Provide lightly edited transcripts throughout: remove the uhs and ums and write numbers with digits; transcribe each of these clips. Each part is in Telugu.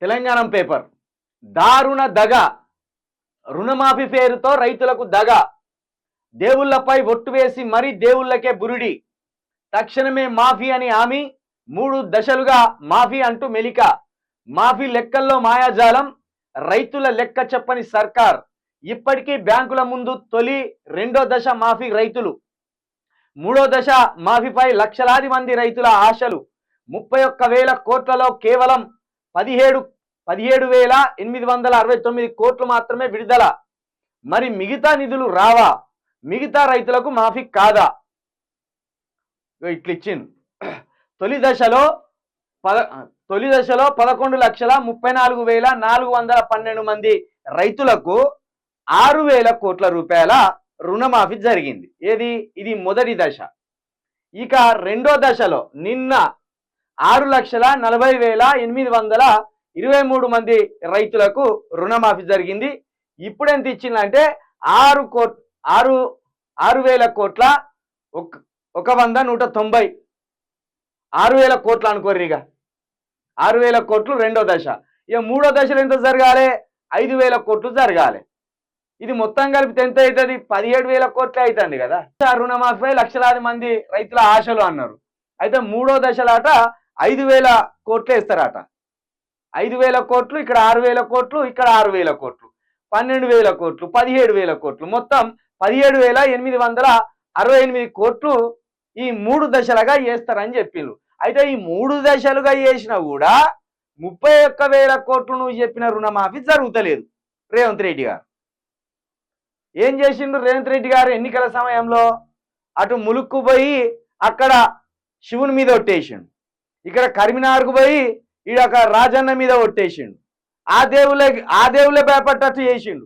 తెలంగాణ పేపర్ దారుణ దగ రుణమాఫీ పేరుతో రైతులకు దగ దేవుళ్లపై ఒట్టు వేసి మరీ దేవుళ్లకే బురుడి తక్షణమే మాఫీ అని హామీ 3 దశలుగా మాఫీ అంటూ మెలిక మాఫీ లెక్కల్లో మాయాజాలం రైతుల లెక్క చెప్పని సర్కార్ ఇప్పటికీ బ్యాంకుల ముందు తొలి రెండో దశ మాఫీ రైతులు మూడో దశ మాఫీపై లక్షలాది మంది రైతుల ఆశలు 31,000 కోట్లలో కేవలం 17,869 కోట్లు మాత్రమే విడుదల మరి మిగతా నిధులు రావా మిగతా రైతులకు మాఫీ కాదా ఇట్లా ఇచ్చింది తొలి దశలో 11,34,412 మంది రైతులకు 6,000 కోట్ల రూపాయల రుణమాఫీ జరిగింది ఇది మొదటి దశ ఇక రెండో దశలో నిన్న 6,40,823 మంది రైతులకు రుణమాఫీ జరిగింది ఇప్పుడు ఎంత ఇచ్చిందంటే 6,000 కోట్ల 190 6,000 కోట్లు అనుకోర్రి ఇక 6,000 కోట్లు రెండో దశ ఇక మూడో దశలో ఎంత జరగాలి 5,000 కోట్లు జరగాలి ఇది మొత్తం కలిపితే ఎంత అవుతుంది 17,000 కోట్లే అవుతుంది కదా రుణమాఫీపై లక్షలాది మంది రైతుల ఆశలు అన్నారు అయితే మూడో దశలాట 5,000 కోట్లు వేస్తారట 5,000 కోట్లు ఇక్కడ 6,000 కోట్లు ఇక్కడ 6,000 కోట్లు 12,000 కోట్లు 17,000 కోట్లు మొత్తం 17,868 కోట్లు ఈ 3 దశలుగా చేస్తారని చెప్పిండ్రు అయితే ఈ 3 దశలుగా చేసినా కూడా 31,000 కోట్లు నువ్వు చెప్పిన రుణమాఫీ జరుగుతలేదు రేవంత్ రెడ్డి గారు ఏం చేసిండ్రు రేవంత్ రెడ్డి గారు ఎన్నికల సమయంలో అటు ములుక్కు పోయి అక్కడ శివుని మీద ఒట్టేసిండు ఇక్కడ కరీంనగర్కు పోయి ఈడొక రాజన్న మీద ఒట్టేసిండు ఆ దేవుళ్ళే భయపడ్డట్టు చేసిండు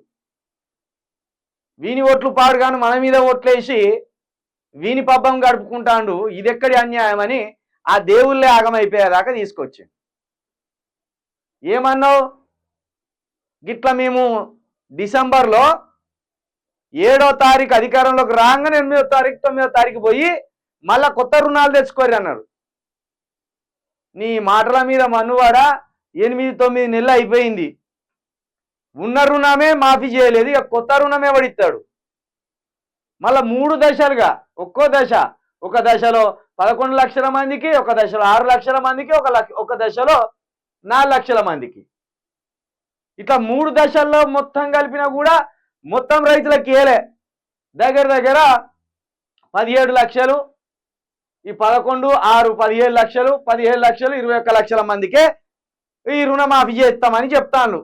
వీని ఓట్లు పాడుగాను మన మీద ఓట్లేసి వీని పబ్బం గడుపుకుంటాండు ఇది ఎక్కడి అన్యాయం అని ఆ దేవుళ్ళే ఆగమైపోయేదాకా తీసుకొచ్చిండు ఏమన్నావు గిట్లా మేము డిసెంబర్లో 7వ తారీఖు అధికారంలోకి రాగానే 8వ తారీఖు 9వ తారీఖు పోయి మళ్ళా కొత్త రుణాలు తెచ్చుకోరు అన్నారు నీ మాటల మీద మన్నువాడ 8-9 నెలలు అయిపోయింది ఉన్న రుణమే మాఫీ చేయలేదు ఇక కొత్త రుణమే పడిస్తాడు మళ్ళా 3 దశలుగా ఒక్కో దశ ఒక దశలో 11 లక్షల మందికి ఒక దశలో 6 లక్షల మందికి ఒక దశలో 4 లక్షల మందికి ఇట్లా 3 దశల్లో మొత్తం కలిపినా కూడా మొత్తం రైతులకు ఏలే దగ్గర 17 లక్షలు ఈ 11 6 17 లక్షలు 17 లక్షలు 21 లక్షల మందికే ఈ రుణమాఫీ చేస్తామని చెప్తాను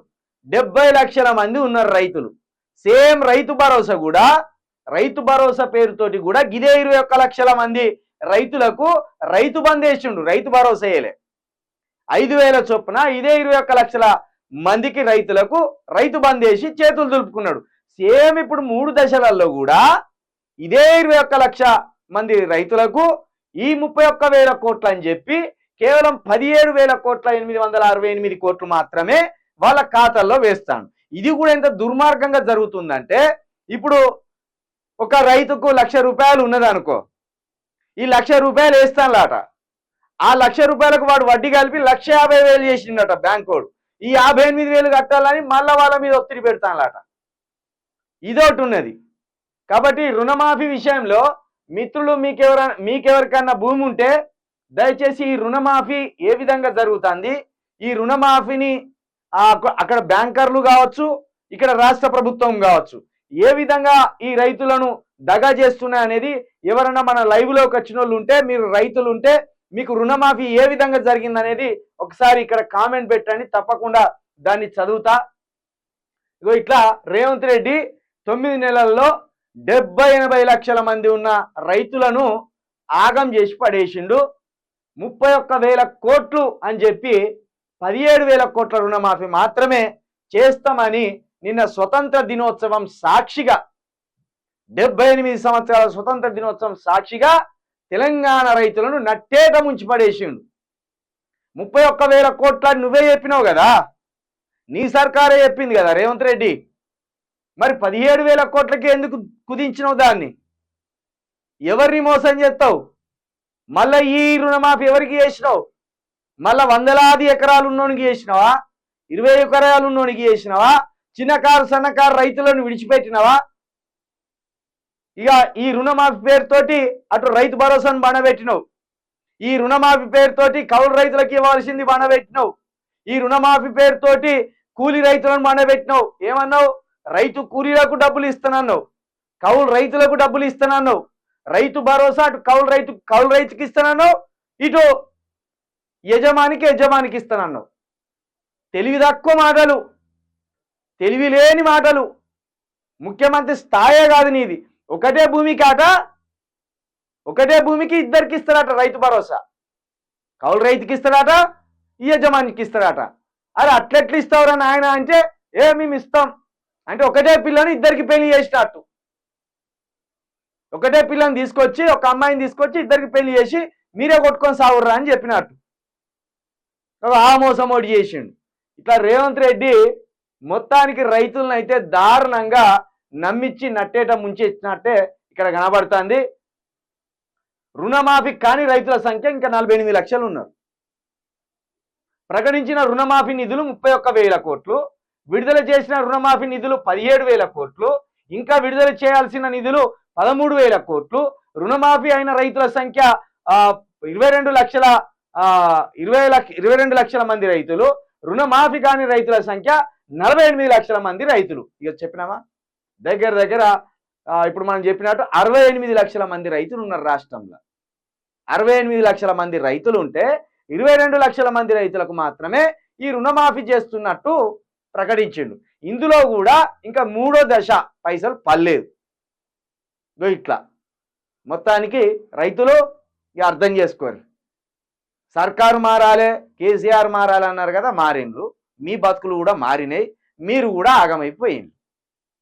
70 లక్షల మంది ఉన్నారు రైతులు సేమ్ రైతు భరోసా పేరుతోటి కూడా గిదే 21 లక్షల మంది రైతులకు రైతు బంద్ వేసిండు రైతు భరోసా వేయలే 5,000 చొప్పున ఇదే 21 లక్షల మందికి రైతులకు రైతు బంద్ వేసి చేతులు దులుపుకున్నాడు సేమ్ ఇప్పుడు 3 దశలలో కూడా ఇదే 21 లక్ష మంది రైతులకు ఈ 31,000 కోట్లు అని చెప్పి కేవలం 17,000 కోట్ల 868 కోట్లు మాత్రమే వాళ్ళ ఖాతాల్లో వేస్తాను ఇది కూడా ఎంత దుర్మార్గంగా జరుగుతుందంటే ఇప్పుడు ఒక రైతుకు 1,00,000 రూపాయలు ఉన్నదనుకో ఈ 1,00,000 రూపాయలు వేస్తానులాట ఆ 1,00,000 రూపాయలకు వాడు వడ్డీ కలిపి 1,50,000 చేసిండట బ్యాంకోడు ఈ 58,000 కట్టాలని మళ్ళా వాళ్ళ మీద ఒత్తిడి పెడతానులాట ఇదొకటి ఉన్నది కాబట్టి రుణమాఫీ విషయంలో మిత్రులు మీకెవరికన్నా భూమి ఉంటే దయచేసి ఈ రుణమాఫీ ఏ విధంగా జరుగుతుంది ఈ రుణమాఫీని అక్కడ బ్యాంకర్లు కావచ్చు ఇక్కడ రాష్ట్ర ప్రభుత్వం కావచ్చు ఏ విధంగా ఈ రైతులను దగా చేస్తున్నాయి అనేది ఎవరైనా మన లైవ్లోకి వచ్చిన వాళ్ళు ఉంటే మీరు రైతులు ఉంటే మీకు రుణమాఫీ ఏ విధంగా జరిగింది అనేది ఒకసారి ఇక్కడ కామెంట్ పెట్టండి తప్పకుండా దాన్ని చదువుతా ఇట్లా రేవంత్ రెడ్డి 9 నెలల్లో 70-80 లక్షల మంది ఉన్న రైతులను ఆగం చేసి పడేసిండు 31,000 కోట్లు అని చెప్పి 17,000 కోట్ల రుణమాఫీ మాత్రమే చేస్తామని నిన్న స్వతంత్ర దినోత్సవం సాక్షిగా 78 సంవత్సరాల స్వతంత్ర దినోత్సవం సాక్షిగా తెలంగాణ రైతులను నట్టేట ముంచి పడేసిండు 31,000 కోట్ల నువ్వే చెప్పినావు కదా నీ సర్కారే చెప్పింది కదా రేవంత్ రెడ్డి మరి 17,000 కోట్లకి ఎందుకు కుదించినావు దాన్ని ఎవరిని మోసం చేస్తావు మళ్ళీ ఈ రుణమాఫీ ఎవరికి చేసినావు మళ్ళా వందలాది ఎకరాలు ఉన్నోనికి చేసినావా 20 ఎకరాలు ఉన్నోనికి చేసినవా? చిన్నకారు సన్నకారు రైతులను విడిచిపెట్టినవా? ఇక ఈ రుణమాఫీ పేరుతోటి అటు రైతు భరోసాను బండబెట్టినవు, ఈ రుణమాఫీ పేరుతోటి కౌలు రైతులకు ఇవ్వాల్సింది బండబెట్టినవు, ఈ రుణమాఫీ పేరుతోటి కూలి రైతులను బండబెట్టినవు. ఏమన్నావు? రైతు కూలీలకు డబ్బులు ఇస్తానన్నావు, కౌలు రైతులకు డబ్బులు ఇస్తానన్నావు, రైతు భరోసా అటు కౌలు రైతుకి ఇస్తానన్నావు, ఇటు యజమానికి ఇస్తానన్నావు. తెలివి తక్కువ మాటలు, తెలివి లేని మాటలు. ముఖ్యమంత్రి స్థాయే కాదు నీది. ఒకటే భూమికి ఇద్దరికి ఇస్తారట రైతు భరోసా. కౌలు రైతుకి ఇస్తారట, యజమానికి ఇస్తారట. అరే అట్లెట్లు ఇస్తావురా నాయన అంటే, మేము ఇస్తాం అంటే ఒకటే పిల్లని ఇద్దరికి పెళ్లి చేసినట్టు. ఒకటే పిల్లని తీసుకొచ్చి, ఒక అమ్మాయిని తీసుకొచ్చి ఇద్దరికి పెళ్లి చేసి మీరే కొట్టుకొని సాగుర్రా అని చెప్పినట్టు ఆ మోసం ఓడి చేసిండు. ఇట్లా రేవంత్ రెడ్డి మొత్తానికి రైతులను అయితే దారుణంగా నమ్మించి నట్టేట ముంచేసినట్టే ఇక్కడ కనబడుతుంది. రుణమాఫీ కానీ రైతుల సంఖ్య ఇంకా 48 లక్షలు ఉన్నారు. ప్రకటించిన రుణమాఫీ నిధులు 31,000 కోట్లు, విడుదల చేసిన రుణమాఫీ నిధులు 17,000 కోట్లు, ఇంకా విడుదల చేయాల్సిన నిధులు 13,000 కోట్లు. రుణమాఫీ అయిన రైతుల సంఖ్య 22 లక్షల మంది రైతులు. రుణమాఫీ కాని రైతుల సంఖ్య 48 లక్షల మంది రైతులు. ఇక చెప్పినామా? దగ్గర ఇప్పుడు మనం చెప్పినట్టు 68 లక్షల మంది రైతులు ఉన్నారు రాష్ట్రంలో. 68 లక్షల మంది రైతులు ఉంటే 22 లక్షల మంది రైతులకు మాత్రమే ఈ రుణమాఫీ చేస్తున్నట్టు ప్రకటించిండు. ఇందులో కూడా ఇంకా 3వ దశ పైసలు పడలేదు. ఇట్లా మొత్తానికి రైతులు ఇక అర్థం చేసుకోరు. సర్కారు మారాలే, కేసీఆర్ మారాలన్నారు కదా, మారిండ్రు. మీ బతుకులు కూడా మారినాయి, మీరు కూడా ఆగమైపోయింది.